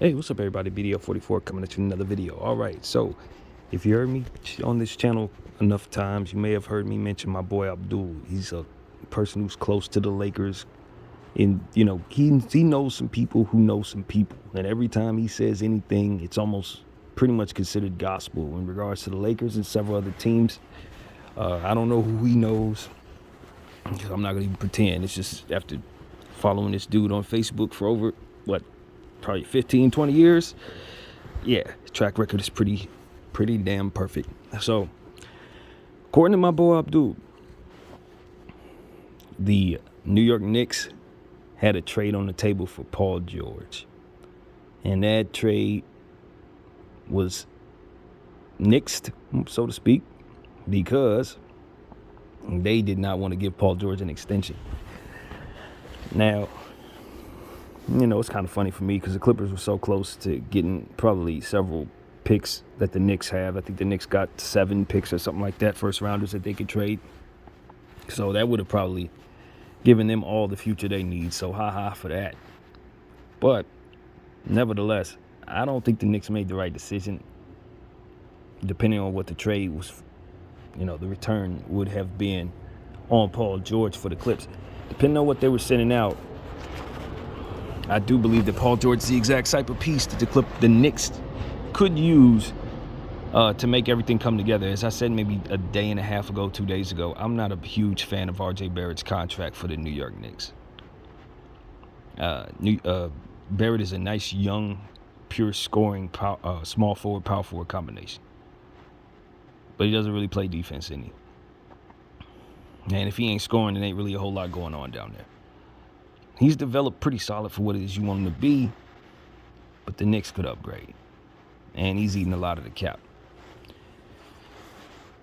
Hey, what's up, everybody? BDL44 coming at you with another video. All right, so if you heard me on this channel enough times, you may have heard me mention my boy Abdul. He's a person who's close to the Lakers, and he knows some people who know some people, and every time he says anything, it's almost pretty much considered gospel in regards to the Lakers and several other teams. I don't know who he knows. I'm not gonna even pretend. It's just after following this dude on Facebook for over probably 15, 20 years. Yeah, track record is pretty damn perfect. So, according to my boy Abdul, the New York Knicks had a trade on the table for Paul George. And that trade was nixed, so to speak, because they did not want to give Paul George an extension. Now, it's kind of funny for me because the Clippers were so close to getting probably several picks that the Knicks have. I think the Knicks got 7 picks or something like that, first rounders that they could trade. So that would have probably given them all the future they need. So ha for that. But nevertheless, I don't think the Knicks made the right decision, depending on what the trade was. The return would have been on Paul George for the Clips. Depending on what they were sending out, I do believe that Paul George is the exact type of piece that the Knicks could use to make everything come together. As I said maybe a day and a half ago, 2 days ago, I'm not a huge fan of R.J. Barrett's contract for the New York Knicks. Barrett is a nice, young, pure scoring small forward, power forward combination. But he doesn't really play defense any. And if he ain't scoring, there ain't really a whole lot going on down there. He's developed pretty solid for what it is you want him to be, but the Knicks could upgrade. And he's eating a lot of the cap.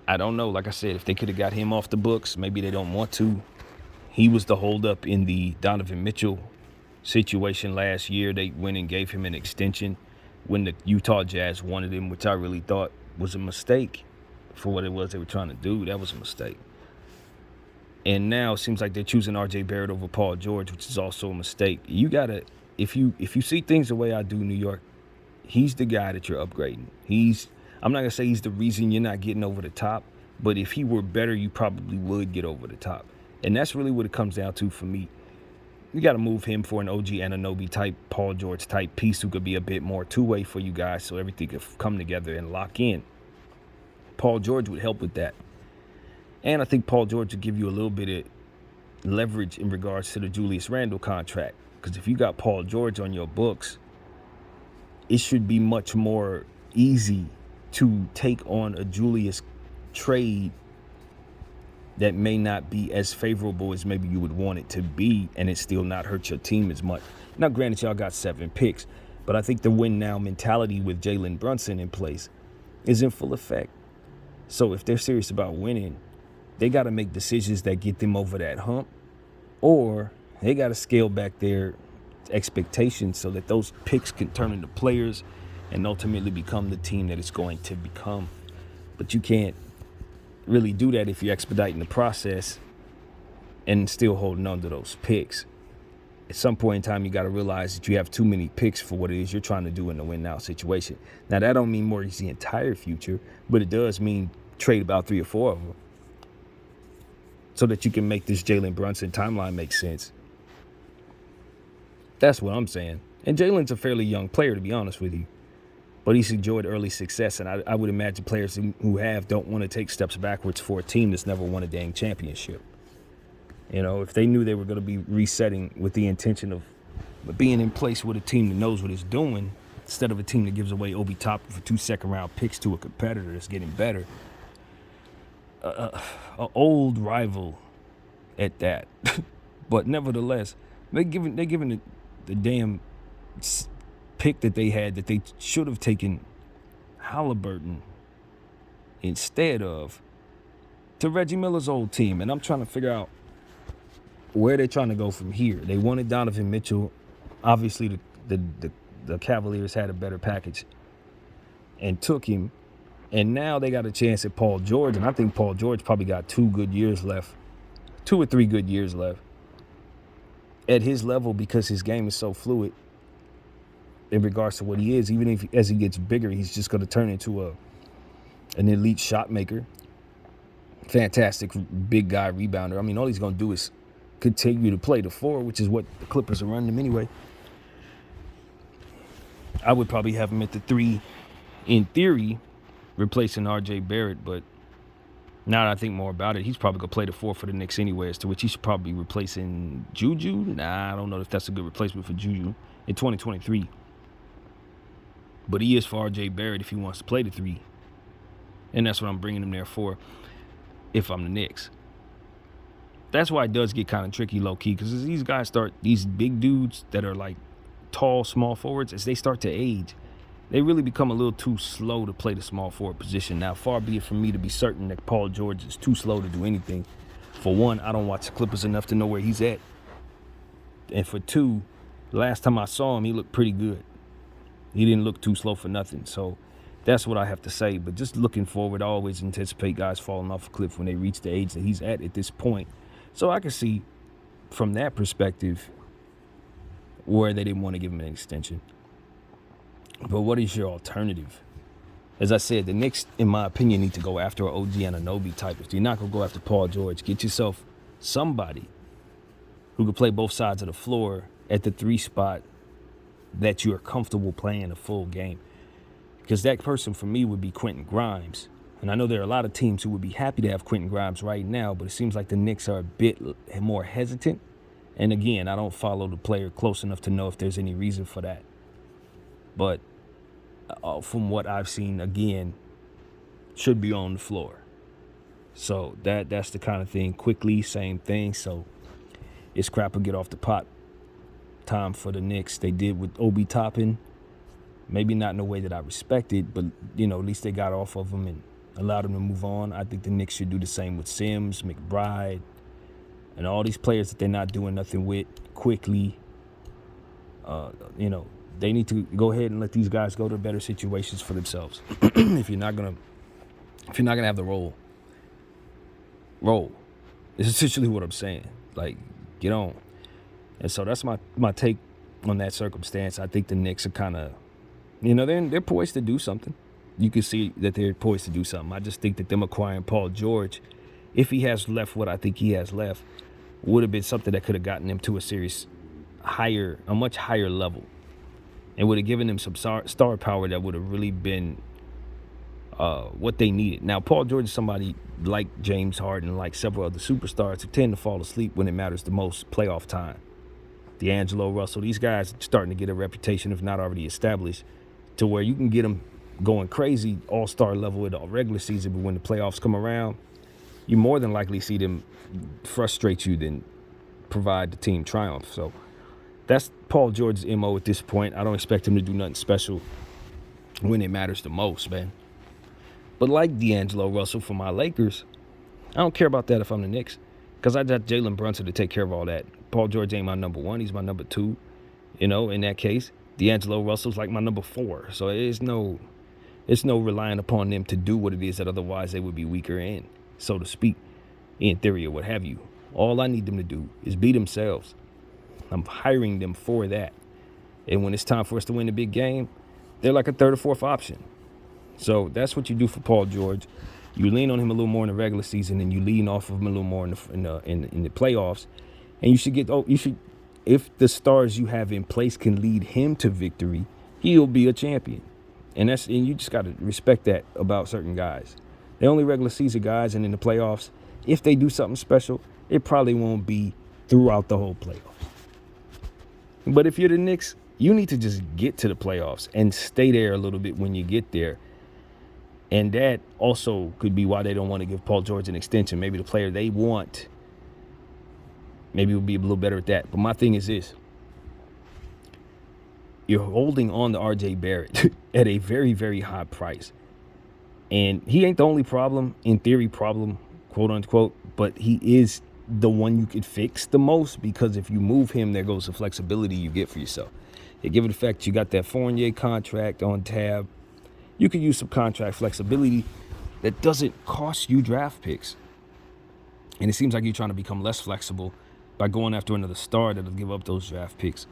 I don't know, like I said, if they could have got him off the books, maybe they don't want to. He was the holdup in the Donovan Mitchell situation last year. They went and gave him an extension when the Utah Jazz wanted him, which I really thought was a mistake for what it was they were trying to do. That was a mistake. And now it seems like they're choosing R.J. Barrett over Paul George, which is also a mistake. You gotta, if you see things the way I do, New York, he's the guy that you're upgrading. I'm not gonna say he's the reason you're not getting over the top, but if he were better, you probably would get over the top. And that's really what it comes down to for me. You got to move him for an OG Anunoby type, Paul George type piece who could be a bit more two-way for you guys so everything could come together and lock in. Paul George would help with that. And I think Paul George would give you a little bit of leverage in regards to the Julius Randle contract. Because if you got Paul George on your books, it should be much more easy to take on a Julius trade that may not be as favorable as maybe you would want it to be, and it still not hurt your team as much. Now, granted, y'all got 7 picks, but I think the win now mentality with Jalen Brunson in place is in full effect. So if they're serious about winning, they got to make decisions that get them over that hump, or they got to scale back their expectations so that those picks can turn into players and ultimately become the team that it's going to become. But you can't really do that if you're expediting the process and still holding on to those picks. At some point in time, you got to realize that you have too many picks for what it is you're trying to do in the win-now situation. Now, that don't mean mortgage the entire future, but it does mean trade about 3 or 4 of them so that you can make this Jalen Brunson timeline make sense. That's what I'm saying. And Jalen's a fairly young player, to be honest with you. But he's enjoyed early success, and I would imagine players who don't want to take steps backwards for a team that's never won a dang championship. If they knew they were going to be resetting with the intention of being in place with a team that knows what it's doing, instead of a team that gives away Obi Toppin for 2 second-round picks to a competitor that's getting better, an old rival at that. But nevertheless, they're giving the damn pick that they had that they should have taken Halliburton instead of to Reggie Miller's old team. And I'm trying to figure out where they're trying to go from here. They wanted Donovan Mitchell. Obviously, the Cavaliers had a better package and took him. And now they got a chance at Paul George. And I think Paul George probably got 2 good years left, 2 or 3 good years left at his level because his game is so fluid. in regards to what he is. Even if as he gets bigger, he's just going to turn into an elite shot maker. Fantastic big guy rebounder. I mean, all he's going to do is continue to play the 4, which is what the Clippers are running him anyway. I would probably have him at the 3 in theory, replacing RJ Barrett, but now that I think more about it, he's probably going to play the 4 for the Knicks anyway, as to which he should probably be replacing Juju. Nah, I don't know if that's a good replacement for Juju in 2023. But he is for RJ Barrett if he wants to play the 3. And that's what I'm bringing him there for if I'm the Knicks. That's why it does get kind of tricky low-key, because as these guys start, these big dudes that are like tall, small forwards, as they start to age, they really become a little too slow to play the small forward position. Now, far be it from me to be certain that Paul George is too slow to do anything. For one, I don't watch the Clippers enough to know where he's at. And for two, last time I saw him, he looked pretty good. He didn't look too slow for nothing. So that's what I have to say. But just looking forward, I always anticipate guys falling off a cliff when they reach the age that he's at this point. So I can see from that perspective where they didn't want to give him an extension. But what is your alternative? As I said, the Knicks, in my opinion, need to go after an OG Anunoby type. If you're not going to go after Paul George, get yourself somebody who can play both sides of the floor at the 3 spot that you are comfortable playing a full game. Because that person for me would be Quentin Grimes. And I know there are a lot of teams who would be happy to have Quentin Grimes right now, but it seems like the Knicks are a bit more hesitant. And again, I don't follow the player close enough to know if there's any reason for that. But from what I've seen, again, should be on the floor. So that's the kind of thing. Quickly, same thing. So it's crap or get off the pot time for the Knicks. They did with Obi Toppin. Maybe not in a way that I respected, but, at least they got off of him and allowed him to move on. I think the Knicks should do the same with Sims, McBride, and all these players that they're not doing nothing with quickly. They need to go ahead and let these guys go to better situations for themselves. If you're not gonna have the roll. It's essentially what I'm saying. Like, get on. And so that's my take on that circumstance. I think the Knicks are kind of, they're poised to do something. You can see that they're poised to do something. I just think that them acquiring Paul George, if he has left what I think he has left, would have been something that could have gotten them to a much higher level. And would have given them some star power that would have really been what they needed. Now, Paul George is somebody like James Harden, like several other superstars who tend to fall asleep when it matters the most, playoff time. D'Angelo Russell, these guys are starting to get a reputation, if not already established, to where you can get them going crazy all-star level in the regular season, but when the playoffs come around, you more than likely see them frustrate you than provide the team triumph. So that's Paul George's MO at this point. I don't expect him to do nothing special when it matters the most, man. But like D'Angelo Russell for my Lakers, I don't care about that if I'm the Knicks, because I got Jalen Brunson to take care of all that. Paul George ain't my number 1. He's my number 2. In that case, D'Angelo Russell's like my number 4. So it's no relying upon them to do what it is that otherwise they would be weaker in, so to speak, in theory or what have you. All I need them to do is be themselves. I'm hiring them for that. And when it's time for us to win the big game, they're like a 3rd or 4th option. So that's what you do for Paul George. You lean on him a little more in the regular season, and you lean off of him a little more in the playoffs. And you should, if the stars you have in place can lead him to victory, he'll be a champion. And you just got to respect that about certain guys. They're only regular season guys, and in the playoffs, if they do something special, it probably won't be throughout the whole playoffs. But if you're the Knicks, you need to just get to the playoffs and stay there a little bit when you get there. And that also could be why they don't want to give Paul George an extension. Maybe the player they want, maybe will be a little better at that. But my thing is this. You're holding on to RJ Barrett at a very, very high price. And he ain't the only problem, in theory problem, quote unquote, but he is the one you could fix the most, because if you move him, there goes the flexibility you get for yourself. Given the fact you got that Fournier contract on tab, you could use some contract flexibility that doesn't cost you draft picks. And it seems like you're trying to become less flexible by going after another star that'll give up those draft picks.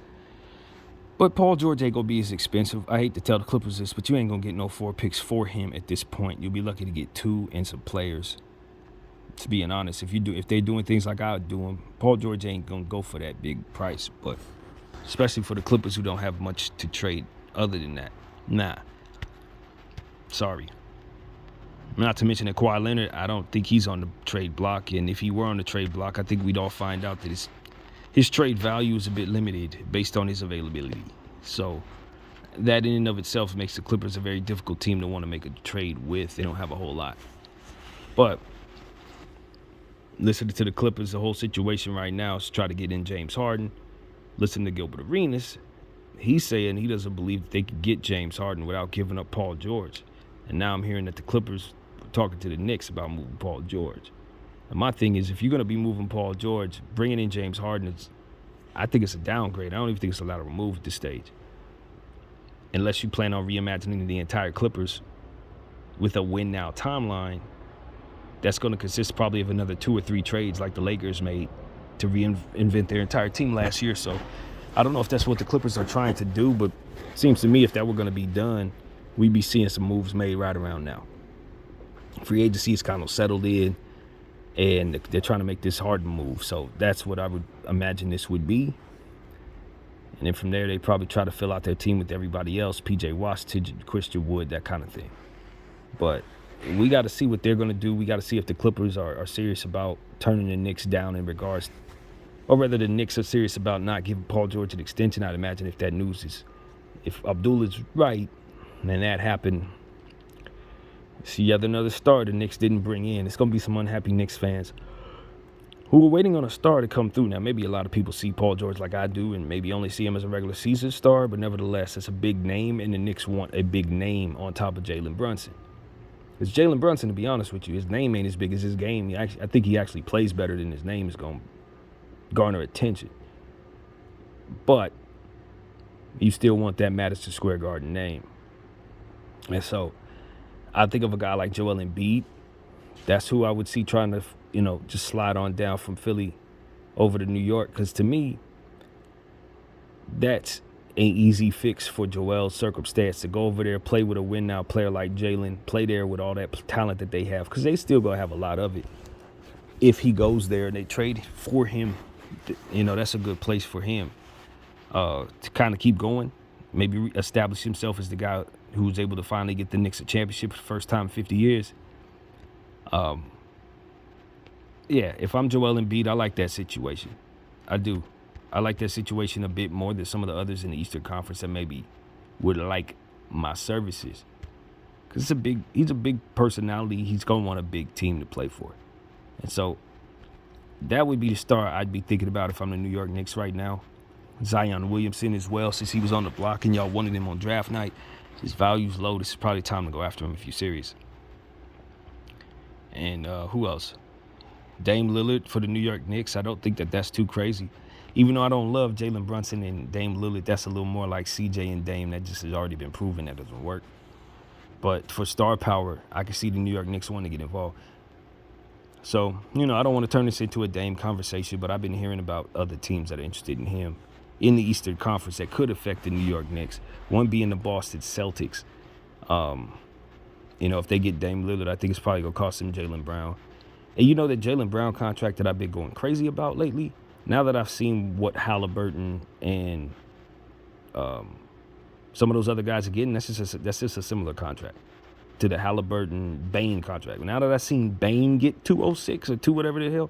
But Paul George ain't gonna be as expensive. I hate to tell the Clippers this, but you ain't gonna get no 4 picks for him at this point. You'll be lucky to get 2 and some players. To be honest, if they're doing things like I would do them, Paul George ain't gonna go for that big price. But especially for the Clippers who don't have much to trade other than that, nah. Sorry. Not to mention that Kawhi Leonard, I don't think he's on the trade block. And if he were on the trade block, I think we'd all find out that his trade value is a bit limited based on his availability. So that in and of itself makes the Clippers a very difficult team to want to make a trade with. They don't have a whole lot. But listening to the Clippers, the whole situation right now is try to get in James Harden. Listen to Gilbert Arenas. He's saying he doesn't believe that they could get James Harden without giving up Paul George. And now I'm hearing that the Clippers are talking to the Knicks about moving Paul George. And my thing is, if you're going to be moving Paul George, bringing in James Harden, I think it's a downgrade. I don't even think it's a lot of remove at this stage. Unless you plan on reimagining the entire Clippers with a win-now timeline, that's going to consist probably of another 2 or 3 trades like the Lakers made to reinvent their entire team last year. So I don't know if that's what the Clippers are trying to do, but it seems to me if that were going to be done, we'd be seeing some moves made right around now. Free agency is kind of settled in, and they're trying to make this Harden move. So that's what I would imagine this would be. And then from there, they probably try to fill out their team with everybody else, P.J. Washington, Christian Wood, that kind of thing. But we got to see what they're going to do. We got to see if the Clippers are serious about turning the Knicks down in regards, or rather the Knicks are serious about not giving Paul George an extension. I'd imagine if that news is, if Abdul is right, and that happened, see yet another star the Knicks didn't bring in. It's going to be some unhappy Knicks fans who were waiting on a star to come through. Now, maybe a lot of people see Paul George like I do and maybe only see him as a regular season star, but nevertheless, it's a big name, and the Knicks want a big name on top of Jalen Brunson. Because Jalen Brunson, to be honest with you, his name ain't as big as his game. I think he actually plays better than his name is going to garner attention. But you still want that Madison Square Garden name. And so I think of a guy like Joel Embiid. That's who I would see trying to, just slide on down from Philly over to New York. Because to me, that's an easy fix for Joel's circumstance, to go over there, play with a win-now player like Jalen, play there with all that talent that they have. Because they still going to have a lot of it. If he goes there and they trade for him, that's a good place for him to kind of keep going. Maybe establish himself as the guy who was able to finally get the Knicks a championship for the first time in 50 years. If I'm Joel Embiid, I like that situation. I do. I like that situation a bit more than some of the others in the Eastern Conference that maybe would like my services. Because he's a big personality. He's going to want a big team to play for. And so that would be the star I'd be thinking about if I'm the New York Knicks right now. Zion Williamson as well, since he was on the block and y'all wanted him on draft night. His value's low. This is probably time to go after him if you're serious. And who else? Dame Lillard for the New York Knicks. I don't think that's too crazy. Even though I don't love Jalen Brunson and Dame Lillard, that's a little more like CJ and Dame. That just has already been proven that doesn't work. But for star power, I can see the New York Knicks wanting to get involved. So, I don't want to turn this into a Dame conversation, but I've been hearing about other teams that are interested in him in the Eastern Conference that could affect the New York Knicks. One being the Boston Celtics. If they get Dame Lillard, I think it's probably going to cost them Jaylen Brown. And that Jaylen Brown contract that I've been going crazy about lately, now that I've seen what Halliburton and some of those other guys are getting, that's just a similar contract to the Halliburton-Bane contract. Now that I've seen Bane get 206 or 2 whatever the hell,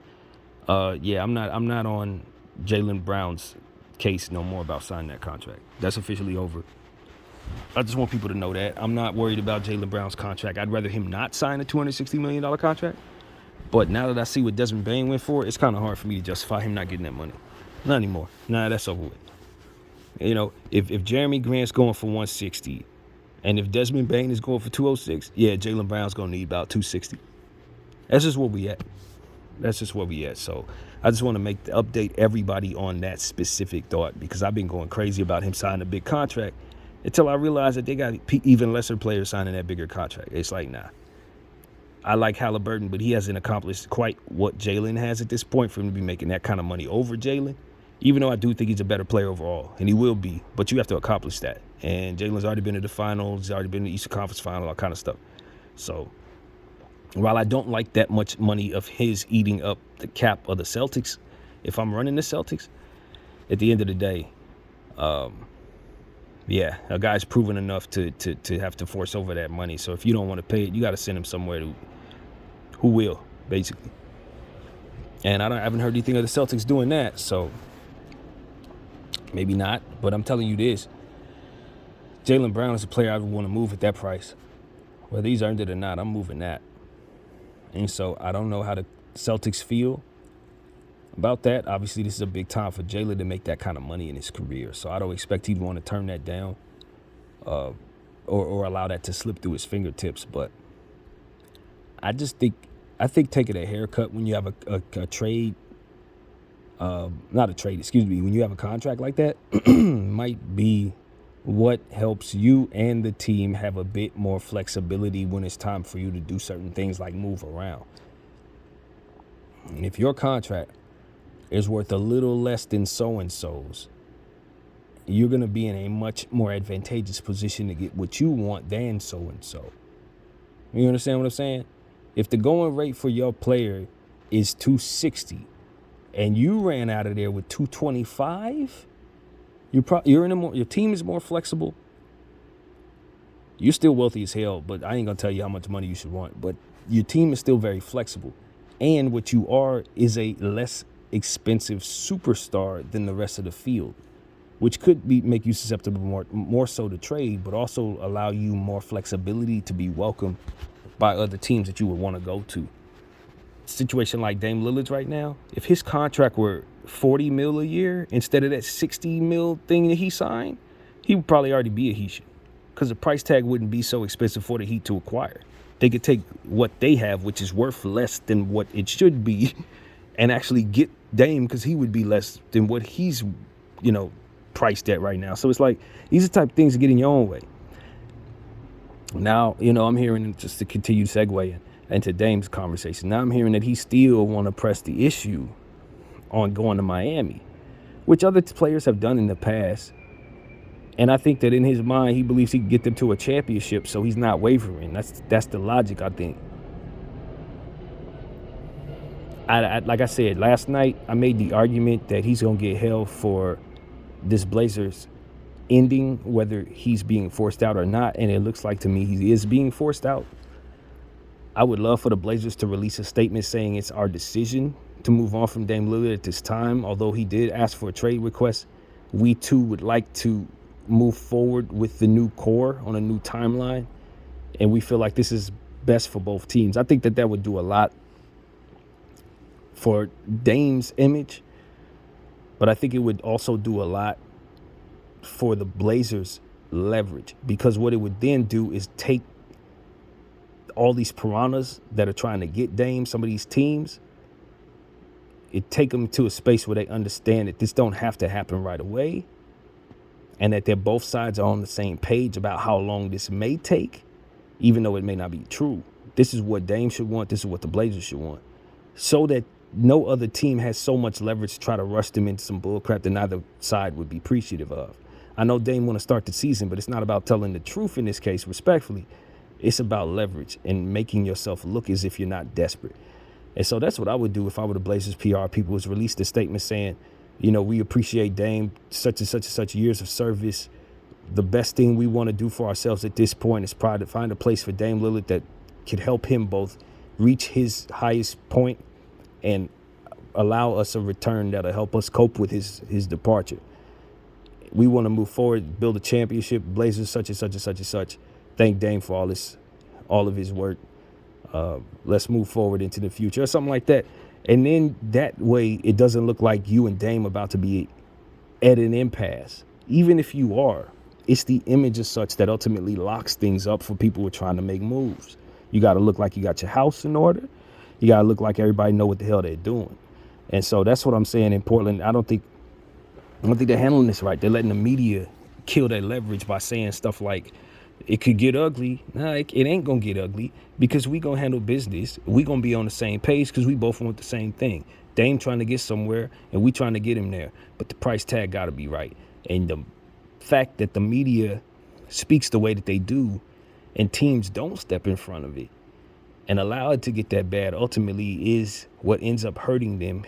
I'm not on Jaylen Brown's case no more about signing that contract. That's officially over. I just want people to know that. I'm not worried about Jaylen Brown's contract. I'd rather him not sign a $260 million contract. But now that I see what Desmond Bane went for, it's kind of hard for me to justify him not getting that money. Not anymore. Nah, that's over with. If Jeremy Grant's going for 160, and if Desmond Bane is going for 206, Jaylen Brown's going to need about 260. That's just where we at. So I just want to update everybody on that specific thought, because I've been going crazy about him signing a big contract until I realized that they got even lesser players signing that bigger contract. It's like, nah. I like Halliburton, but he hasn't accomplished quite what Jalen has at this point for him to be making that kind of money over Jalen. Even though I do think he's a better player overall, and he will be, but you have to accomplish that. And Jalen's already been to the finals, he's already been to the Eastern Conference final, all kind of stuff. So while I don't like that much money of his eating up the cap of the Celtics, if I'm running the Celtics, at the end of the day, yeah, a guy's proven enough to have to force over that money. So if you don't want to pay it, you got to send him somewhere who will, basically. And I haven't heard anything of the Celtics doing that, so maybe not. But I'm telling you this, Jaylen Brown is a player I would want to move at that price. Whether he's earned it or not, I'm moving that. And so I don't know how the Celtics feel about that. Obviously, this is a big time for Jaylen to make that kind of money in his career. So I don't expect he'd want to turn that down or allow that to slip through his fingertips. But I think taking a haircut when you have a trade, not a trade, excuse me, when you have a contract like that might be what helps you and the team have a bit more flexibility when it's time for you to do certain things like move around. And if your contract is worth a little less than so-and-so's, you're going to be in a much more advantageous position to get what you want than so-and-so. You understand what I'm saying? If the going rate for your player is $260 and you ran out of there with $225, your team is more flexible. You're still wealthy as hell, but I ain't gonna tell you how much money you should want. But your team is still very flexible, and what you are is a less expensive superstar than the rest of the field, which could make you susceptible more so to trade, but also allow you more flexibility to be welcomed by other teams that you would want to go to. Situation like Dame Lillard's right now, if his contract were $40 million a year instead of that $60 million thing that he signed, he would probably already be a Heat, because the price tag wouldn't be so expensive for the Heat to acquire. They could take what they have, which is worth less than what it should be, and actually get Dame, because he would be less than what he's, priced at right now. So it's like, these are the type of things that get in your own way. Now, I'm hearing, just to continue segueing into Dame's conversation, now I'm hearing that he still want to press the issue on going to Miami, which other players have done in the past. And I think that in his mind, he believes he can get them to a championship, so he's not wavering. That's the logic, I think. Like I said, last night, I made the argument that he's going to get hell for this Blazers ending, whether he's being forced out or not. And it looks like to me he is being forced out. I would love for the Blazers to release a statement saying it's our decision to move on from Dame Lillard at this time. Although he did ask for a trade request, we too would like to move forward with the new core on a new timeline. And we feel like this is best for both teams. I think that would do a lot for Dame's image, but I think it would also do a lot for the Blazers' leverage, because what it would then do is take all these piranhas that are trying to get Dame, some of these teams, it take them to a space where they understand that this don't have to happen right away, and that they're both sides are on the same page about how long this may take, even though it may not be true. This is what Dame should want. This is what the Blazers should want, so that no other team has so much leverage to try to rush them into some bullcrap that neither side would be appreciative of. I know Dame want to start the season, but it's not about telling the truth in this case, respectfully. It's about leverage and making yourself look as if you're not desperate. And so that's what I would do if I were the Blazers PR people, is release the statement saying, we appreciate Dame, such and such years of service. The best thing we want to do for ourselves at this point is try to find a place for Dame Lillard that could help him both reach his highest point and allow us a return that'll help us cope with his departure. We want to move forward, build a championship, Blazers such and such and such and such. Thank Dame for all of his work. Let's move forward into the future, or something like that. And then that way it doesn't look like you and Dame about to be at an impasse. Even if you are, it's the image as such that ultimately locks things up for people who are trying to make moves. You got to look like you got your house in order. You got to look like everybody know what the hell they're doing. And so that's what I'm saying in Portland. I don't think they're handling this right. They're letting the media kill their leverage by saying stuff like, it could get ugly. Nah, it ain't going to get ugly, because we going to handle business. We going to be on the same page because we both want the same thing. Dame trying to get somewhere, and we trying to get him there. But the price tag got to be right. And the fact that the media speaks the way that they do, and teams don't step in front of it and allow it to get that bad, ultimately is what ends up hurting them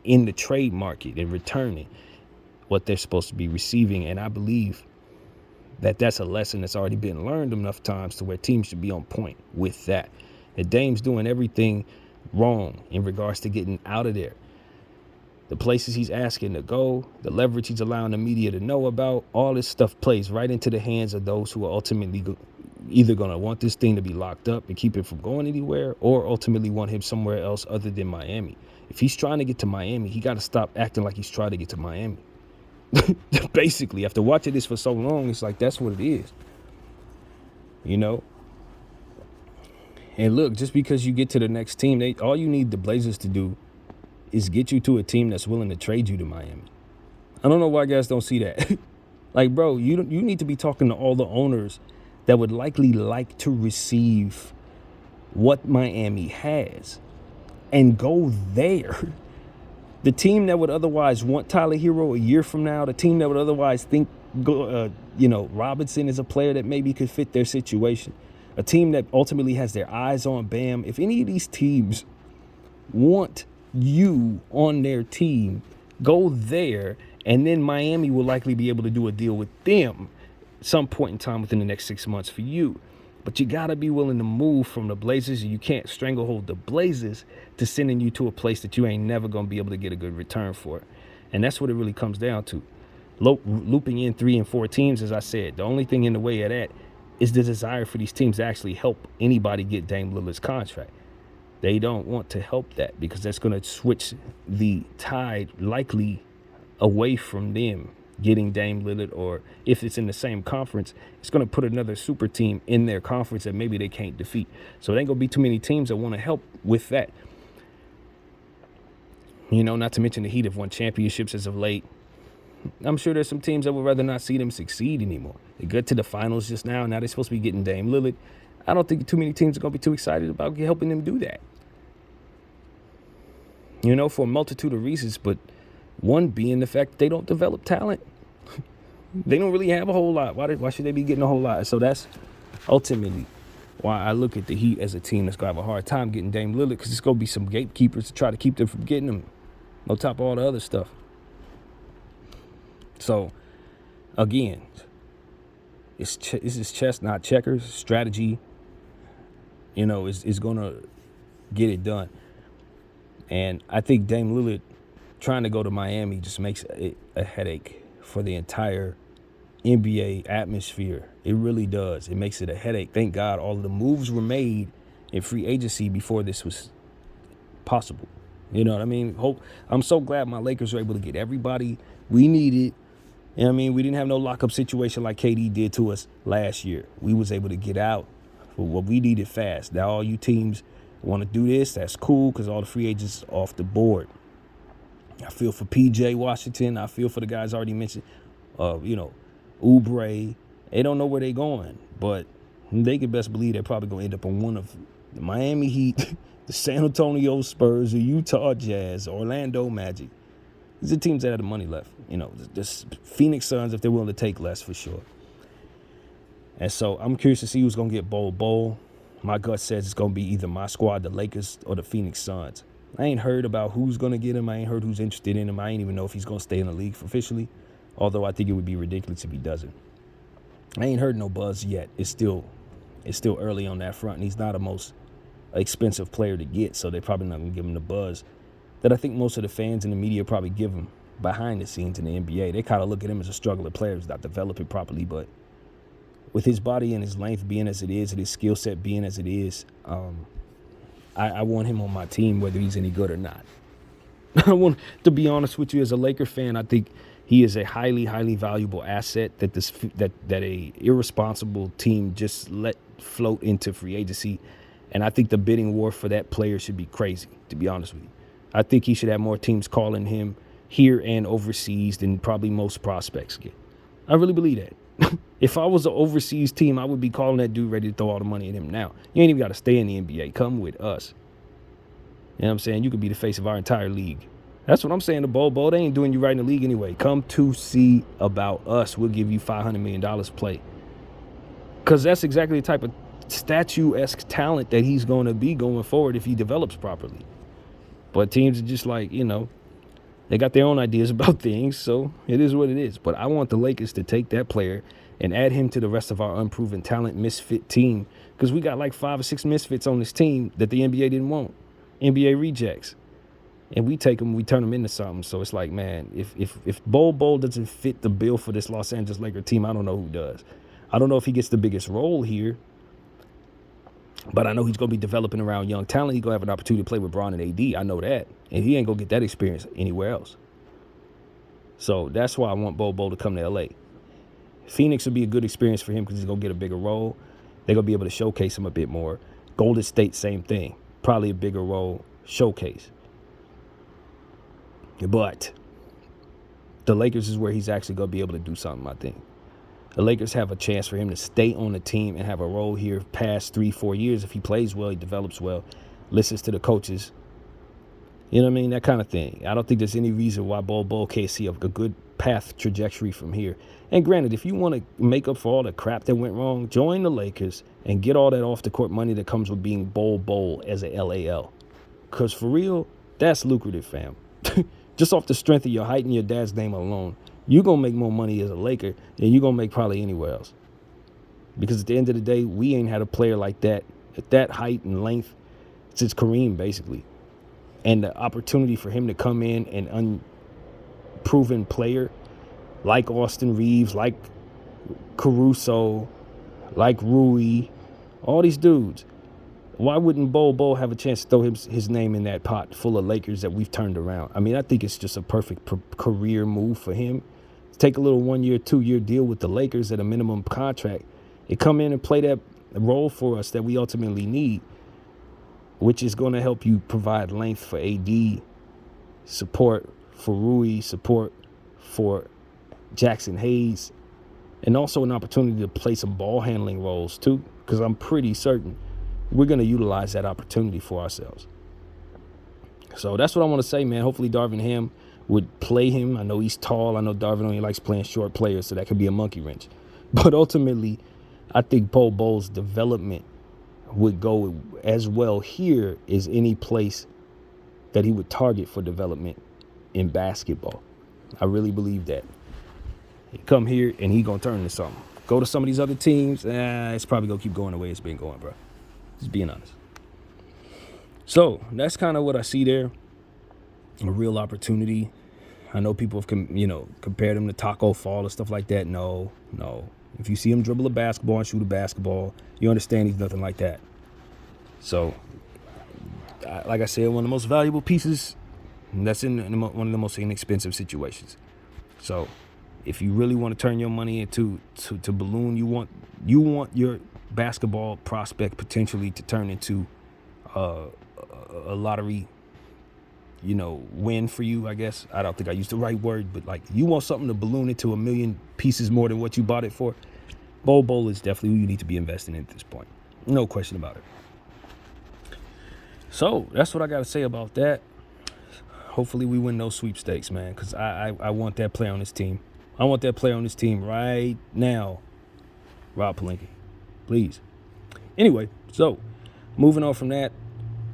in the trade market and returning what they're supposed to be receiving. And I believe that that's a lesson that's already been learned enough times to where teams should be on point with that. And Dame's doing everything wrong in regards to getting out of there. The places he's asking to go, the leverage he's allowing the media to know about, all this stuff plays right into the hands of those who are ultimately either going to want this thing to be locked up and keep it from going anywhere, or ultimately want him somewhere else other than Miami. If he's trying to get to Miami, he got to stop acting like he's trying to get to Miami. Basically, after watching this for so long, it's like that's what it is. You know? And look, just because you get to the next team, all you need the Blazers to do is get you to a team that's willing to trade you to Miami. I don't know why guys don't see that. Like, bro, you need to be talking to all the owners that would likely like to receive what Miami has and go there. The team that would otherwise want Tyler Hero a year from now, the team that would otherwise think, Robinson is a player that maybe could fit their situation, a team that ultimately has their eyes on Bam. If any of these teams want you on their team, go there, and then Miami will likely be able to do a deal with them some point in time within the next 6 months for you. But you got to be willing to move from the Blazers. You can't stranglehold the Blazers to sending you to a place that you ain't never going to be able to get a good return for. And that's what it really comes down to. Looping in 3 and 4 teams, as I said, the only thing in the way of that is the desire for these teams to actually help anybody get Dame Lillard's contract. They don't want to help that because that's going to switch the tide likely away from them getting Dame Lillard, or if it's in the same conference, it's going to put another super team in their conference that maybe they can't defeat. So it ain't going to be too many teams that want to help with that. You know, not to mention the Heat have won championships as of late. I'm sure there's some teams that would rather not see them succeed anymore. They got to the finals just now. Now they're supposed to be getting Dame Lillard. I don't think too many teams are going to be too excited about helping them do that. You know, for a multitude of reasons, but one being the fact that they don't develop talent. They don't really have a whole lot. Why should they be getting a whole lot? So that's ultimately why I look at the Heat as a team that's going to have a hard time getting Dame Lillard, because it's going to be some gatekeepers to try to keep them from getting him on top of all the other stuff. So, again, this is chess, not checkers. Strategy, is going to get it done. And I think Dame Lillard trying to go to Miami just makes it a headache for the entire NBA atmosphere. It really does. It makes it a headache. Thank God all of the moves were made in free agency before this was possible. You know what I mean? I'm so glad my Lakers were able to get everybody we needed. You know what I mean? We didn't have no lockup situation like KD did to us last year. We was able to get out for what we needed fast. Now all you teams want to do this, that's cool, because all the free agents are off the board. I feel for PJ Washington. I feel for the guys already mentioned, Oubre. They don't know where they're going, but they can best believe they're probably going to end up on one of the Miami Heat, the San Antonio Spurs, the Utah Jazz, Orlando Magic. These are teams that have the money left. The Phoenix Suns, if they're willing to take less, for sure. And so I'm curious to see who's going to get Bol. My gut says it's going to be either my squad, the Lakers, or the Phoenix Suns. I ain't heard about who's going to get him. I ain't heard who's interested in him. I ain't even know if he's going to stay in the league officially, although I think it would be ridiculous if he doesn't. I ain't heard no buzz yet. It's still early on that front, and he's not a most expensive player to get, so they're probably not going to give him the buzz that I think most of the fans and the media probably give him behind the scenes in the NBA. They kind of look at him as a struggler player who's not developing properly, but with his body and his length being as it is and his skill set being as it is, I want him on my team whether he's any good or not. I want to be honest with you, as a Laker fan, I think he is a highly, highly valuable asset that a irresponsible team just let float into free agency. And I think the bidding war for that player should be crazy, to be honest with you. I think he should have more teams calling him here and overseas than probably most prospects get. I really believe that. If I was an overseas team, I would be calling that dude ready to throw all the money at him now. You ain't even got to stay in the NBA. Come with us. You know what I'm saying? You could be the face of our entire league. That's what I'm saying to Bol Bol. They ain't doing you right in the league anyway. Come to see about us. We'll give you $500 million play. Because that's exactly the type of statue-esque talent that he's going to be going forward if he develops properly. But teams are just like, they got their own ideas about things, so it is what it is. But I want the Lakers to take that player and add him to the rest of our unproven talent misfit team, because we got like 5 or 6 misfits on this team that the NBA didn't want, NBA rejects. And we take them, we turn them into something. So it's like, man, if Bol Bol doesn't fit the bill for this Los Angeles Lakers team, I don't know who does. I don't know if he gets the biggest role here, but I know he's going to be developing around young talent. He's going to have an opportunity to play with Bron and AD. I know that. And he ain't going to get that experience anywhere else. So that's why I want Bol Bol to come to LA. Phoenix would be a good experience for him because he's going to get a bigger role. They're going to be able to showcase him a bit more. Golden State, same thing. Probably a bigger role, showcase. But the Lakers is where he's actually going to be able to do something, I think. The Lakers have a chance for him to stay on the team and have a role here past 3-4 years. If he plays well, he develops well, listens to the coaches. You know what I mean? That kind of thing. I don't think there's any reason why Bol Bol can't see a good path trajectory from here. And granted, if you want to make up for all the crap that went wrong, join the Lakers and get all that off the court money that comes with being Bol Bol as a LAL. Because for real, that's lucrative, fam. Just off the strength of your height and your dad's name alone, you're going to make more money as a Laker than you're going to make probably anywhere else. Because at the end of the day, we ain't had a player like that at that height and length since Kareem, basically. And the opportunity for him to come in an unproven player like Austin Reeves, like Caruso, like Rui, all these dudes. Why wouldn't Bol Bol have a chance to throw his name in that pot full of Lakers that we've turned around? I mean, I think it's just a perfect career move for him. Take a little 1-year, 2-year deal with the Lakers at a minimum contract and come in and play that role for us that we ultimately need, which is going to help you provide length for AD, support for Rui, support for Jackson Hayes, and also an opportunity to play some ball handling roles too, because I'm pretty certain we're going to utilize that opportunity for ourselves. So that's what I want to say, man. Hopefully Darvin Ham would play him. I know he's tall. I know Darvin only likes playing short players, so that could be a monkey wrench. But ultimately, I think Bol Bol's development would go as well here as any place that he would target for development in basketball. I really believe that. He come here and he going to turn into something. Go to some of these other teams, it's probably going to keep going the way it's been going, bro. Just being honest. So that's kind of what I see there. A real opportunity. I know people have, compared him to Taco Fall and stuff like that. No. If you see him dribble a basketball and shoot a basketball, you understand he's nothing like that. So, like I said, one of the most valuable pieces, that's in one of the most inexpensive situations. So, if you really want to turn your money into to balloon, you want your basketball prospect potentially to turn into a lottery, win for you, I guess. I don't think I used the right word, but like you want something to balloon into 1 million pieces more than what you bought it for. Bol Bol is definitely who you need to be investing in at this point. No question about it. So that's what I got to say about that. Hopefully we win those sweepstakes, man, because I want that player on this team. I want that player on this team right now. Rob Pelinka, please. Anyway, so moving on from that,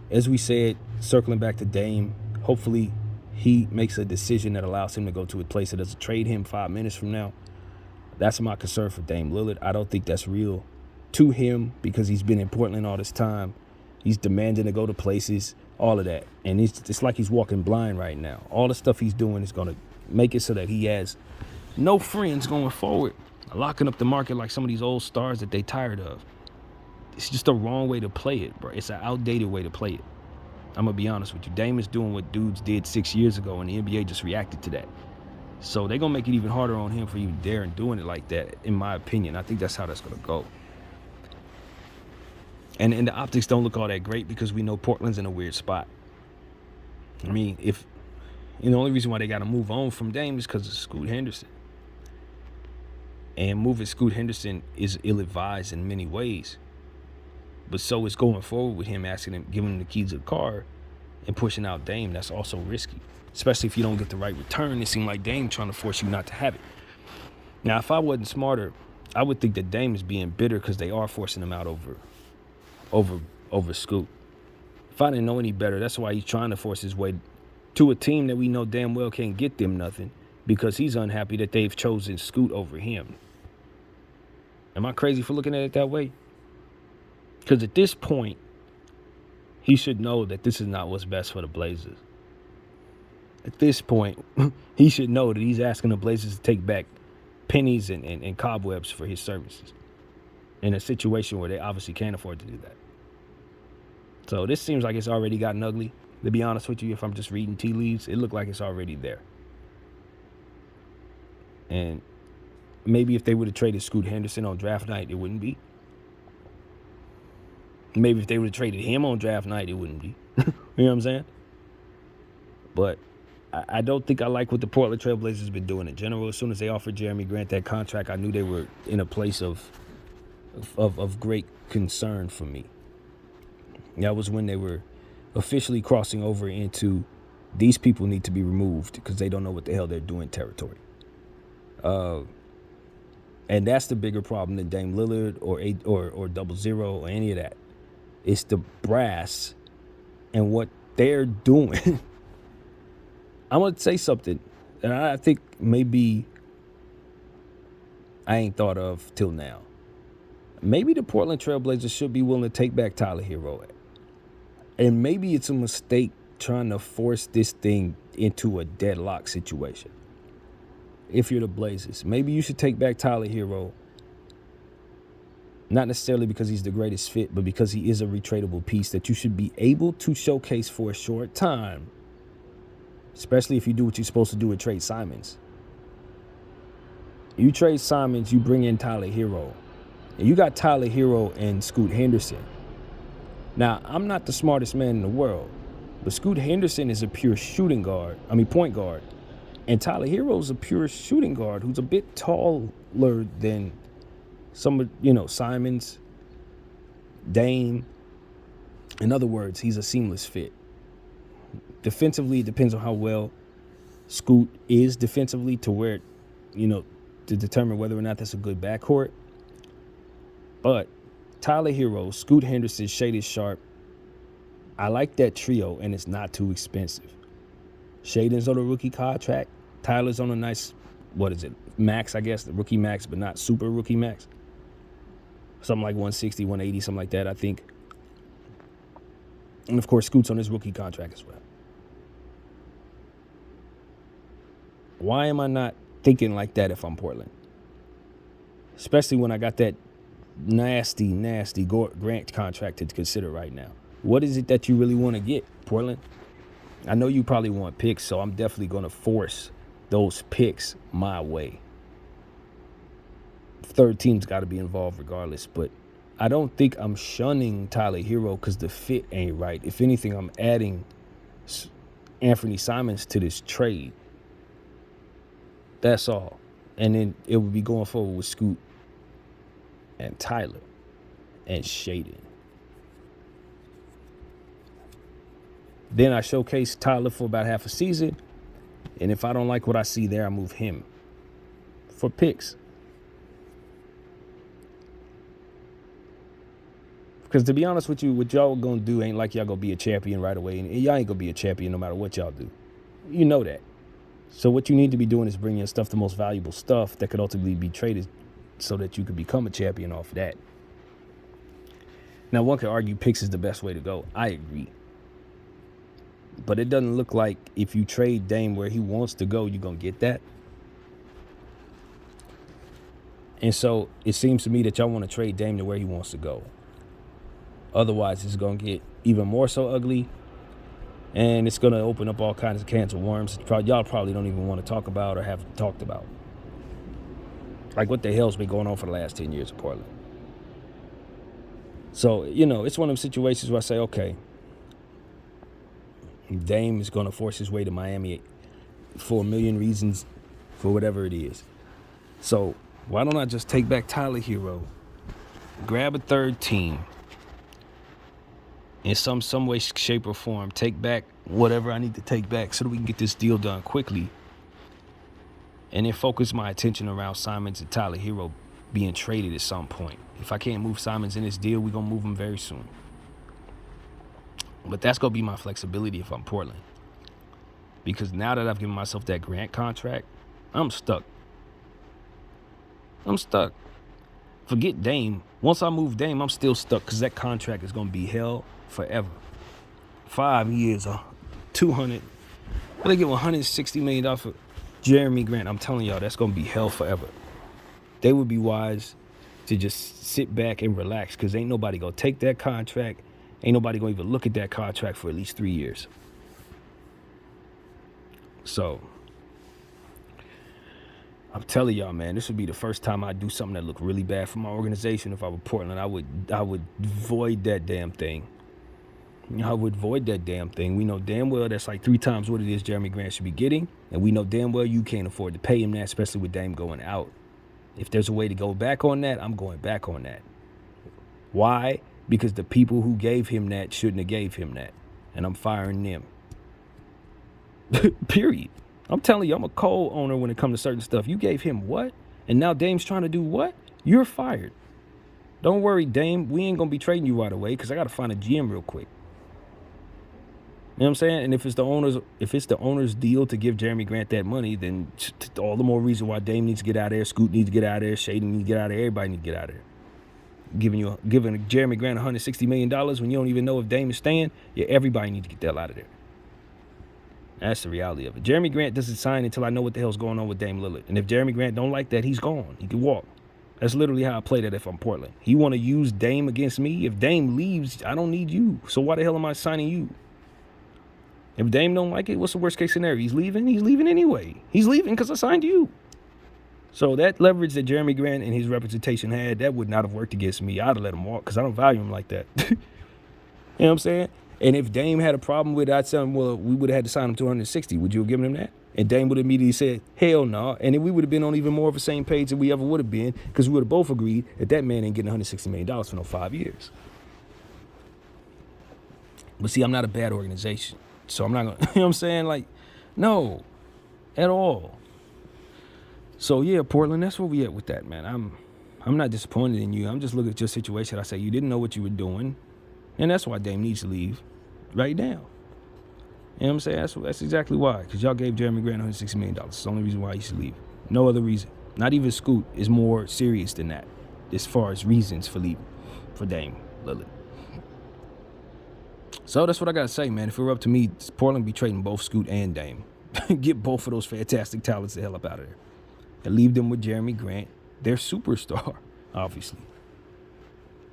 as we said, circling back to Dame, hopefully he makes a decision that allows him to go to a place that doesn't trade him 5 minutes from now. That's my concern for Dame Lillard. I don't think that's real to him because he's been in Portland all this time. He's demanding to go to places, all of that. And it's like he's walking blind right now. All the stuff he's doing is going to make it so that he has no friends going forward, locking up the market like some of these old stars that they tired of. It's just a wrong way to play it, bro. It's an outdated way to play it. I'm going to be honest with you. Dame is doing what dudes did 6 years ago, and the NBA just reacted to that. So they're going to make it even harder on him for even daring doing it like that, in my opinion. I think that's how that's going to go. And the optics don't look all that great because we know Portland's in a weird spot. I mean, the only reason why they got to move on from Dame is because of Scoot Henderson. And moving Scoot Henderson is ill-advised in many ways. But so is going forward with him, giving him the keys to the car and pushing out Dame, that's also risky. Especially if you don't get the right return. It seemed like Dame trying to force you not to have it. Now, if I wasn't smarter, I would think that Dame is being bitter because they are forcing him out over Scoot. If I didn't know any better, that's why he's trying to force his way to a team that we know damn well can't get them nothing, because he's unhappy that they've chosen Scoot over him. Am I crazy for looking at it that way? Because at this point, he should know that this is not what's best for the Blazers. At this point, he should know that he's asking the Blazers to take back pennies and cobwebs for his services in a situation where they obviously can't afford to do that. So this seems like it's already gotten ugly. To be honest with you, if I'm just reading tea leaves, it looked like it's already there. And maybe if they would have traded Scoot Henderson on draft night, it wouldn't be. Maybe if they would have traded him on draft night, it wouldn't be. You know what I'm saying? But I don't think I like what the Portland Trailblazers been doing in general. As soon as they offered Jeremy Grant that contract, I knew they were in a place of great concern for me. That was when they were officially crossing over into these people need to be removed because they don't know what the hell they're doing territory. And that's the bigger problem than Dame Lillard or 00 or any of that. It's the brass and what they're doing. I'm going to say something that I think maybe I ain't thought of till now. Maybe the Portland Trailblazers should be willing to take back Tyler Hero. And maybe it's a mistake trying to force this thing into a deadlock situation. If you're the Blazers, maybe you should take back Tyler Hero. Not necessarily because he's the greatest fit, but because he is a retradable piece that you should be able to showcase for a short time. Especially if you do what you're supposed to do with trade Simons. You trade Simons, you bring in Tyler Hero. And you got Tyler Hero and Scoot Henderson. Now, I'm not the smartest man in the world, but Scoot Henderson is a pure point guard. And Tyler Hero is a pure shooting guard who's a bit taller than some of, Simons, Dame. In other words, he's a seamless fit. Defensively, it depends on how well Scoot is defensively to where, to determine whether or not that's a good backcourt. But Tyler Hero, Scoot Henderson, Shaedon Sharpe, I like that trio, and it's not too expensive. Shaedon's on a rookie contract. Tyler's on a nice, max, I guess, the rookie max, but not super rookie max. Something like 160, 180, something like that, I think. And, of course, Scoot's on his rookie contract as well. Why am I not thinking like that if I'm Portland? Especially when I got that nasty Grant contract to consider right now. What is it that you really want to get, Portland? I know you probably want picks, so I'm definitely going to force those picks my way. Third team's got to be involved regardless, but I don't think I'm shunning Tyler Hero because the fit ain't right. If anything, I'm adding Anthony Simons to this trade. That's all. And then it would be going forward with Scoot and Tyler and Shaedon. Then I showcase Tyler for about half a season. And if I don't like what I see there, I move him for picks. Because to be honest with you, what y'all going to do ain't like y'all going to be a champion right away. And y'all ain't going to be a champion no matter what y'all do. You know that. So what you need to be doing is bringing stuff, the most valuable stuff that could ultimately be traded so that you could become a champion off of that. Now, one could argue picks is the best way to go. I agree. But it doesn't look like if you trade Dame where he wants to go, you're going to get that. And so it seems to me that y'all want to trade Dame to where he wants to go. Otherwise, it's going to get even more so ugly. And it's going to open up all kinds of cans of worms that y'all probably don't even want to talk about or have talked about. Like what the hell's been going on for the last 10 years in Portland. So, it's one of those situations where I say, okay, Dame is going to force his way to Miami for a million reasons, for whatever it is. So why don't I just take back Tyler Hero, grab a third team, in some way, shape, or form, take back whatever I need to take back so that we can get this deal done quickly, and then focus my attention around Simons and Tyler Hero being traded at some point. If I can't move Simons in this deal, we're going to move him very soon. But that's going to be my flexibility if I'm Portland. Because now that I've given myself that Grant contract, I'm stuck. Forget Dame. Once I move Dame, I'm still stuck because that contract is going to be hell forever. 5 years, 200. They give $160 million for Jeremy Grant. I'm telling y'all, that's going to be hell forever. They would be wise to just sit back and relax because ain't nobody going to take that contract. Ain't nobody going to even look at that contract for at least 3 years. So, I'm telling y'all, man, this would be the first time I do something that looked really bad for my organization. If I were Portland, I would void that damn thing. I would void that damn thing. We know damn well that's like 3 times what it is Jeremy Grant should be getting. And we know damn well you can't afford to pay him that, especially with Dame going out. If there's a way to go back on that, I'm going back on that. Why? Because the people who gave him that shouldn't have gave him that. And I'm firing them. Period. I'm telling you, I'm a cold owner when it comes to certain stuff. You gave him what? And now Dame's trying to do what? You're fired. Don't worry, Dame. We ain't going to be trading you right away because I got to find a GM real quick. You know what I'm saying? And if it's the owner's deal to give Jeremy Grant that money, then all the more reason why Dame needs to get out of there, Scoot needs to get out of there, Shaden needs to get out of there, everybody needs to get out of there. Giving Jeremy Grant $160 million when you don't even know if Dame is staying, yeah, everybody needs to get the hell out of there. That's the reality of it. Jeremy Grant doesn't sign until I know what the hell's going on with Dame Lillard. And if Jeremy Grant don't like that, he's gone. He can walk. That's literally how I play that if I'm Portland. He want to use Dame against me. If Dame leaves, I don't need you. So why the hell am I signing you? If Dame don't like it, what's the worst case scenario? He's leaving? He's leaving anyway. He's leaving because I signed you. So that leverage that Jeremy Grant and his representation had, that would not have worked against me. I'd have let him walk because I don't value him like that. You know what I'm saying? And if Dame had a problem with it, I'd tell him, well, we would have had to sign him to 160. Would you have given him that? And Dame would have immediately said, hell no. And then we would have been on even more of the same page than we ever would have been because we would have both agreed that man ain't getting $160 million for no 5 years. But see, I'm not a bad organization. So I'm not going to, you know what I'm saying? Like, no, at all. So, yeah, Portland, that's where we at with that, man. I'm not disappointed in you. I'm just looking at your situation. I say you didn't know what you were doing. And that's why Dame needs to leave right now. You know what I'm saying? That's exactly why. Because y'all gave Jeremy Grant $160 million. It's the only reason why he should leave. No other reason. Not even Scoot is more serious than that as far as reasons for leaving for Dame Lillard. So that's what I got to say, man. If it were up to me, Portland be trading both Scoot and Dame. Get both of those fantastic talents the hell up out of there. And leave them with Jeremy Grant, their superstar, obviously.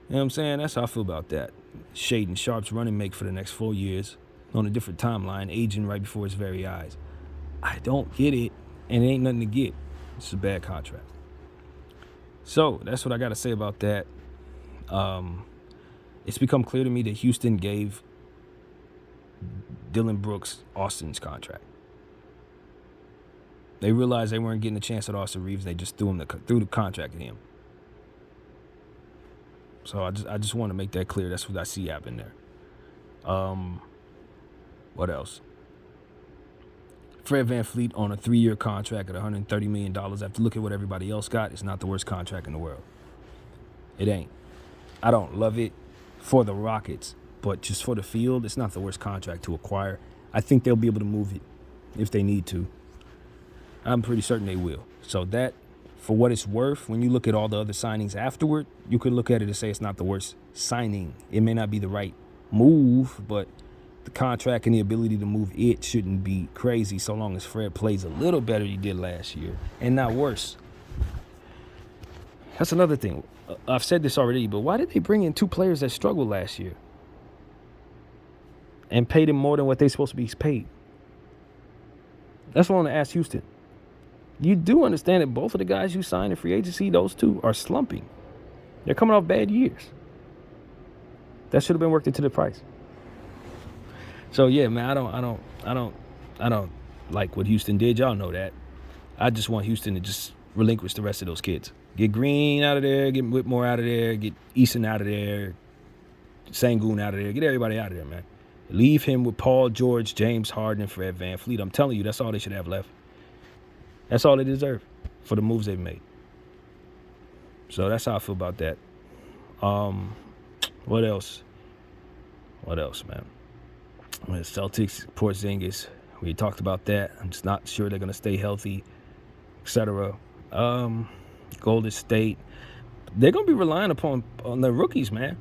You know what I'm saying? That's how I feel about that. Shaden Sharp's running mate for the next 4 years on a different timeline, aging right before his very eyes. I don't get it, and it ain't nothing to get. It's a bad contract. So that's what I got to say about that. It's become clear to me that Houston gave Dillon Brooks Austin's contract. They realized they weren't getting a chance at Austin Reeves. They just threw the contract at him. So I just want to make that clear. That's what I see happening there. What else? Fred VanVleet on a 3-year contract at $130 million. After look at what everybody else got, it's not the worst contract in the world. It ain't. I don't love it for the Rockets, but just for the field, it's not the worst contract to acquire. I think they'll be able to move it if they need to. I'm pretty certain they will. So that, for what it's worth, when you look at all the other signings afterward, you could look at it and say it's not the worst signing. It may not be the right move, but the contract and the ability to move it shouldn't be crazy so long as Fred plays a little better than he did last year and not worse. That's another thing. I've said this already, but why did they bring in 2 players that struggled last year and pay them more than what they're supposed to be paid? That's what I want to ask Houston. You do understand that both of the guys you signed in free agency, those 2, are slumping. They're coming off bad years. That should have been worked into the price. So yeah, man, I don't like what Houston did. Y'all know that. I just want Houston to just relinquish the rest of those kids. Get Green out of there, get Whitmore out of there, get Eason out of there. Sengun out of there. Get everybody out of there, man. Leave him with Paul George, James Harden, and Fred VanVleet. I'm telling you, that's all they should have left. That's all they deserve for the moves they've made. So that's how I feel about that. What else? What else, man? When Celtics, Porzingis, we talked about that. I'm just not sure they're going to stay healthy, etc. Golden State, they're going to be relying on the rookies, man.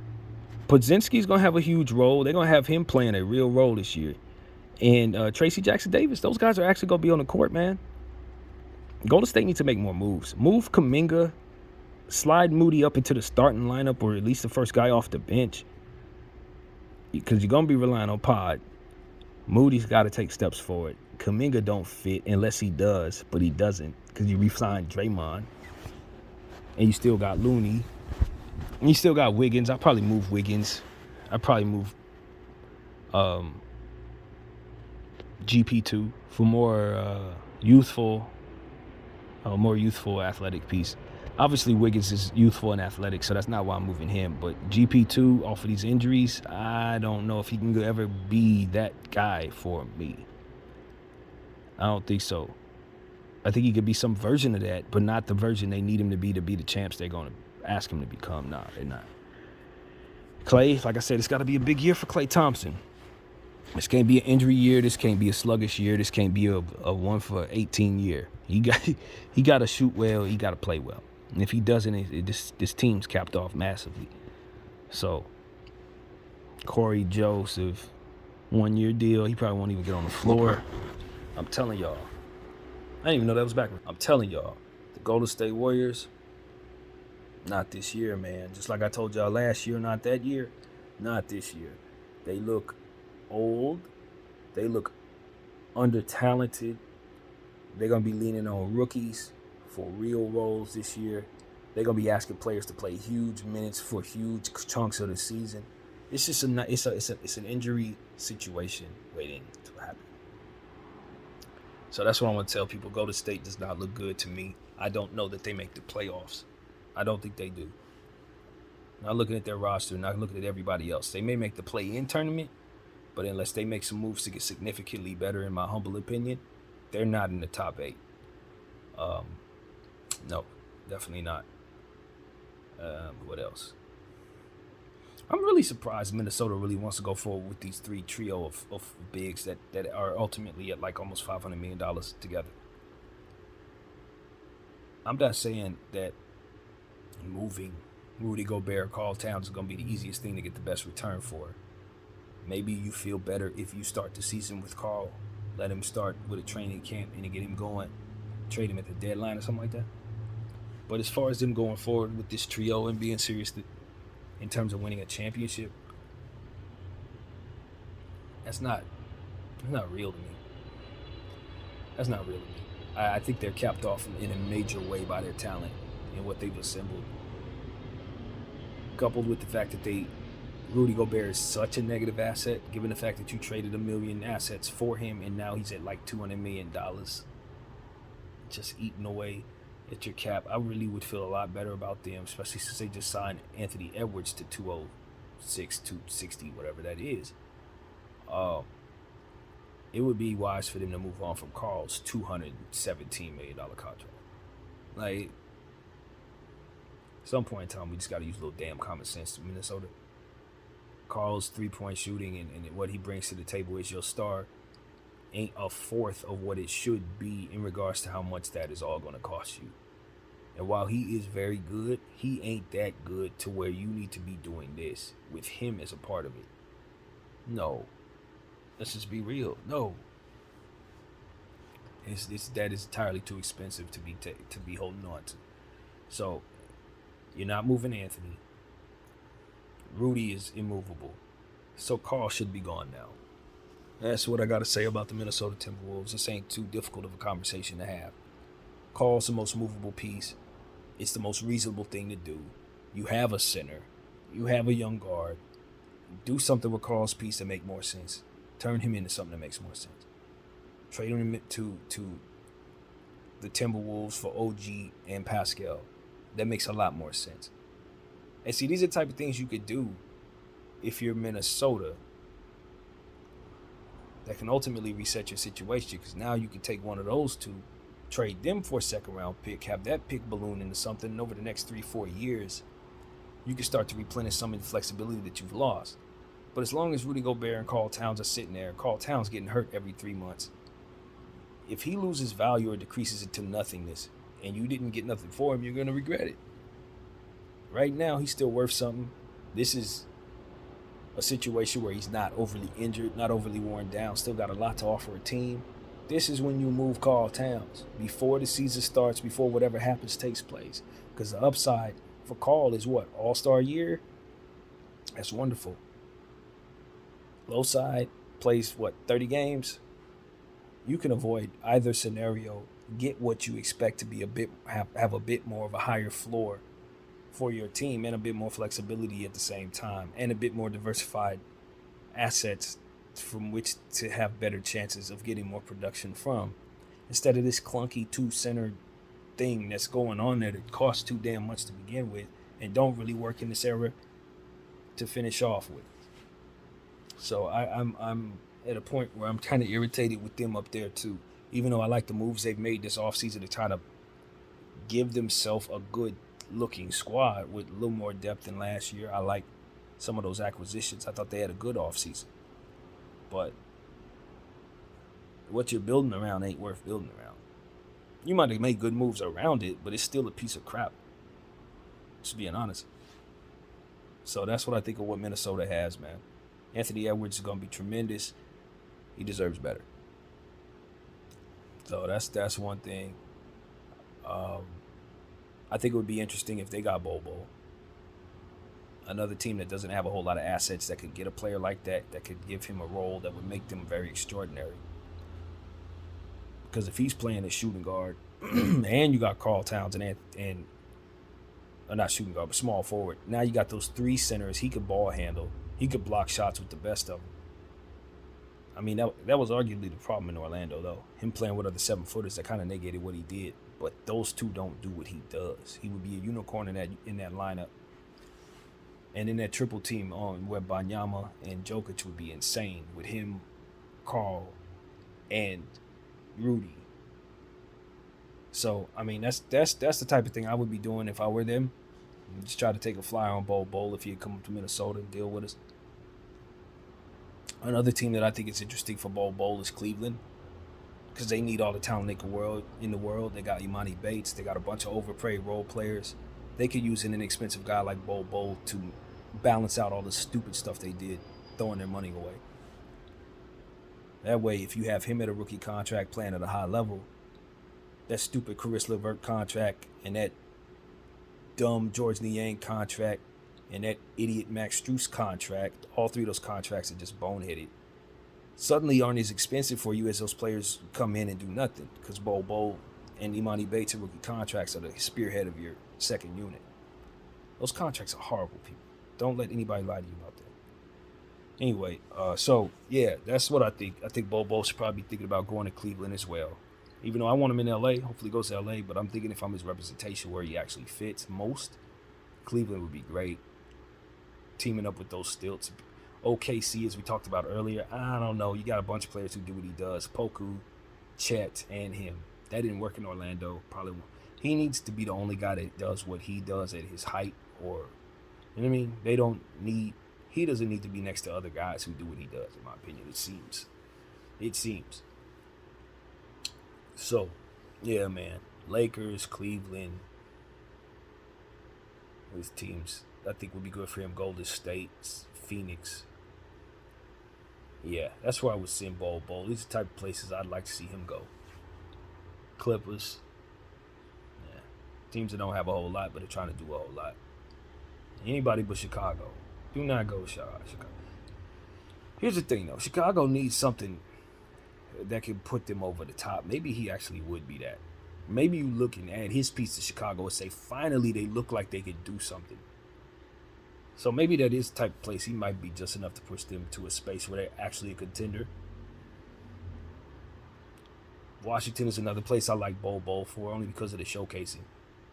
Podziemski's going to have a huge role. They're going to have him playing a real role this year. And Tracy Jackson-Davis, those guys are actually going to be on the court, man. Golden State needs to make more moves. Move Kuminga, slide Moody up into the starting lineup or at least the first guy off the bench. Because you're going to be relying on Pod. Moody's got to take steps forward. Kuminga don't fit unless he does, but he doesn't because you re-signed Draymond. And you still got Looney. And you still got Wiggins. I'd probably move Wiggins. I'd probably move GP2 for more youthful athletic piece. Obviously, Wiggins is youthful and athletic, so that's not why I'm moving him. But GP2, off of these injuries, I don't know if he can ever be that guy for me. I don't think so. I think he could be some version of that, but not the version they need him to be the champs they're going to ask him to become. Nah, they're not. Clay, like I said, it's got to be a big year for Klay Thompson. This can't be an injury year. This can't be a sluggish year. This can't be a 1 for 18 year. He got to shoot well. He got to play well. And if he doesn't, this team's capped off massively. So, Corey Joseph, 1-year deal. He probably won't even get on the floor. I'm telling y'all. I didn't even know that was backwards. I'm telling y'all, the Golden State Warriors, not this year, man. Just like I told y'all last year, not that year, not this year. They look old. They look under-talented. They're going to be leaning on rookies for real roles this year. They're going to be asking players to play huge minutes for huge chunks of the season. It's just it's an injury situation waiting to happen. So that's what I want to tell people. Golden State does not look good to me. I don't know that they make the playoffs. I don't think they do. Not looking at their roster, not looking at everybody else. They may make the play-in tournament, but unless they make some moves to get significantly better, in my humble opinion, they're not in the top 8. No, definitely not. What else? I'm really surprised Minnesota really wants to go forward with these trio of bigs that are ultimately at like almost $500 million together. I'm not saying that moving Rudy Gobert, Karl Towns is going to be the easiest thing to get the best return for. Maybe you feel better if you start the season with Karl. Let him start with a training camp and get him going. Trade him at the deadline or something like that. But as far as them going forward with this trio and being serious in terms of winning a championship, that's not real to me. That's not real to me. I think they're capped off in a major way by their talent and what they've assembled. Coupled with the fact that Rudy Gobert is such a negative asset, given the fact that you traded $1 million assets for him and now he's at like $200 million, just eating away at your cap. I really would feel a lot better about them, especially since they just signed Anthony Edwards to 206, 260, whatever that is. It would be wise for them to move on from Karl's $217 million contract. Like, at some point in time, we just got to use a little damn common sense to Minnesota. Karl's three-point shooting and what he brings to the table as your star ain't a fourth of what it should be in regards to how much that is all going to cost you. And while he is very good, he ain't that good to where you need to be doing this with him as a part of it. No. Let's just be real. No. That is entirely too expensive to be holding on to. So, you're not moving Anthony. Rudy is immovable. So Karl should be gone now. That's what I got to say about the Minnesota Timberwolves. This ain't too difficult of a conversation to have. Karl's the most movable piece. It's the most reasonable thing to do. You have a center. You have a young guard. Do something with Karl's piece to make more sense. Turn him into something that makes more sense. Trade him to the Timberwolves for OG and Pascal. That makes a lot more sense. And see, these are the type of things you could do if you're Minnesota, that can ultimately reset your situation, because now you can take one of those two, trade them for a second round pick, have that pick balloon into something, and over the next 3-4 years, you can start to replenish some of the flexibility that you've lost. But as long as Rudy Gobert and Karl Towns are sitting there, Karl Towns getting hurt every 3 months, if he loses value or decreases it to nothingness, and you didn't get nothing for him, you're going to regret it. Right now, he's still worth something. This is a situation where he's not overly injured, not overly worn down, still got a lot to offer a team. This is when you move Karl Towns, before the season starts, before whatever happens takes place. Because the upside for Karl is what? All-Star year? That's wonderful. Low side, plays, 30 games? You can avoid either scenario, get what you expect to be have a bit more of a higher floor for your team, and a bit more flexibility at the same time, and a bit more diversified assets from which to have better chances of getting more production from, instead of this clunky two-center thing that's going on there that costs too damn much to begin with and don't really work in this era to finish off with. So I'm at a point where I'm kind of irritated with them up there too, even though I like the moves they've made this offseason to try to give themselves a good looking squad with a little more depth than last year. I like some of those acquisitions. I thought they had a good offseason. But what you're building around ain't worth building around. You might have made good moves around it, but it's still a piece of crap, just being honest. So that's what I think of what Minnesota has, man. Anthony Edwards is going to be tremendous. He deserves better. So that's one thing. I think it would be interesting if they got Bobo. Another team that doesn't have a whole lot of assets that could get a player like that could give him a role that would make them very extraordinary. Because if he's playing as shooting guard, and you got Karl Towns and not shooting guard, but small forward, now you got those three centers. He could ball handle. He could block shots with the best of them. I mean, that was arguably the problem in Orlando, though. Him playing with other 7-footers that kind of negated what he did. But those two don't do what he does. He would be a unicorn in that lineup. And in that triple team on where Banyama and Jokic would be insane with him, Karl, and Rudy. So, I mean, that's the type of thing I would be doing if I were them. Just try to take a flyer on Bol Bol if he'd come up to Minnesota and deal with us. Another team that I think is interesting for Bol Bol is Cleveland, because they need all the talent in the world. They got Imani Bates. They got a bunch of overpaid role players. They could use an inexpensive guy like Bol Bol to balance out all the stupid stuff they did, throwing their money away. That way, if you have him at a rookie contract playing at a high level, that stupid Caris LeVert contract and that dumb George Niang contract and that idiot Max Strus contract, all three of those contracts are just boneheaded, suddenly aren't as expensive for you as those players come in and do nothing, because Bol Bol and Imani Bates and rookie contracts are the spearhead of your second unit. Those contracts are horrible, people. Don't let anybody lie to you about that. Anyway, so yeah, that's what I think. I think Bol Bol should probably be thinking about going to Cleveland as well. Even though I want him in LA, hopefully he goes to LA, but I'm thinking if I'm his representation where he actually fits most, Cleveland would be great. Teaming up with those stilts. OKC, as we talked about earlier, I don't know. You got a bunch of players who do what he does. Poku, Chet, and him. That didn't work in Orlando. Probably won't. He needs to be the only guy that does what he does at his height, or, you know what I mean? He doesn't need to be next to other guys who do what he does, in my opinion. It seems. So, yeah, man. Lakers, Cleveland, those teams I think would be good for him. Golden State, Phoenix. Yeah, that's where I would send Bol Bol. These are the type of places I'd like to see him go. Clippers. Yeah. Teams that don't have a whole lot, but are trying to do a whole lot. Anybody but Chicago. Do not go Chicago. Here's the thing, though. Chicago needs something that can put them over the top. Maybe he actually would be that. Maybe you looking at his piece to Chicago and say, finally, they look like they could do something. So maybe that is the type of place he might be just enough to push them to a space where they're actually a contender. Washington is another place I like Bol Bol for, only because of the showcasing.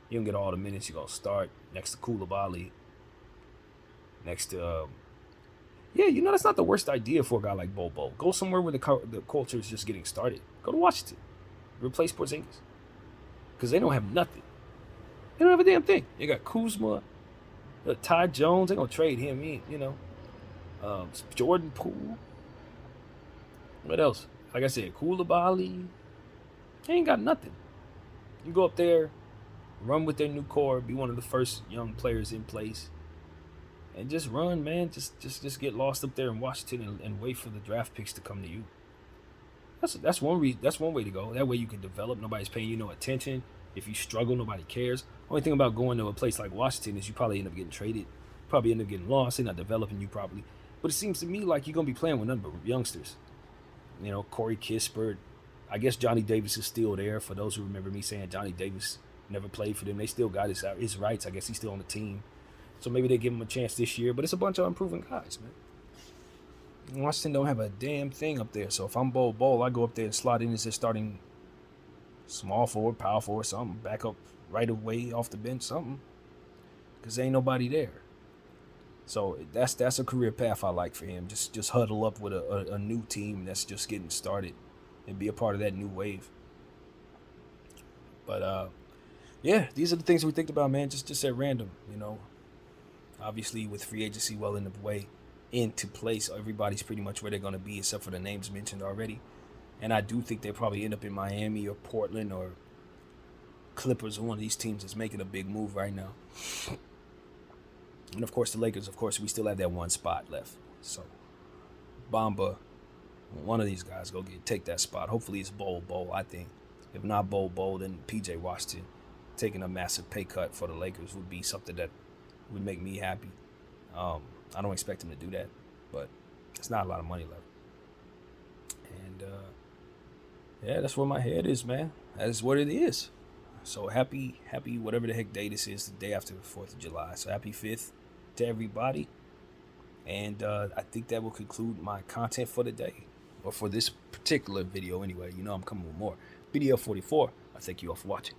You don't get all the minutes you're going to start next to Koulibaly, next to Yeah, that's not the worst idea for a guy like Bol Bol. Go somewhere where the culture is just getting started. Go to Washington. Replace Porzingis. Because they don't have nothing. They don't have a damn thing. They got Kuzma, Ty Jones. They're going to trade him in, Jordan Poole. What else? Like I said, Koulibaly. They ain't got nothing. You go up there, run with their new core, be one of the first young players in place, and just run, man. Just get lost up there in Washington and wait for the draft picks to come to you. That's one way to go. That way you can develop. Nobody's paying you no attention. If you struggle, nobody cares. Only thing about going to a place like Washington is you probably end up getting traded. Probably end up getting lost. They're not developing you properly. But it seems to me like you're gonna be playing with nothing but youngsters. Corey Kispert. I guess Johnny Davis is still there. For those who remember me saying Johnny Davis never played for them, they still got his rights. I guess he's still on the team. So maybe they give him a chance this year. But it's a bunch of unproven guys, man. Washington don't have a damn thing up there. So if I'm Bol Bol, I go up there and slot in as a starting small forward, power forward, something. Back up right away off the bench, something. Because ain't nobody there. So that's a career path I like for him. Just huddle up with a new team that's just getting started and be a part of that new wave. But yeah, these are the things we think about, man. Just at random, Obviously, with free agency well in the way into place, everybody's pretty much where they're going to be, except for the names mentioned already. And I do think they probably end up in Miami or Portland or Clippers, or one of these teams that's making a big move right now. And of course, the Lakers. Of course, we still have that one spot left. So, Bamba, one of these guys go take that spot. Hopefully, it's Bol Bol. I think if not Bol Bol, then PJ Washington taking a massive pay cut for the Lakers would be something that would make me happy. I don't expect him to do that, but it's not a lot of money left. And yeah, that's where my head is, man. That's what it is. So happy whatever the heck day this is, the day after the 4th of July. So happy 5th to everybody. And I think that will conclude my content for the day, or for this particular video anyway. I'm coming with more. Video 44. I thank you all for watching.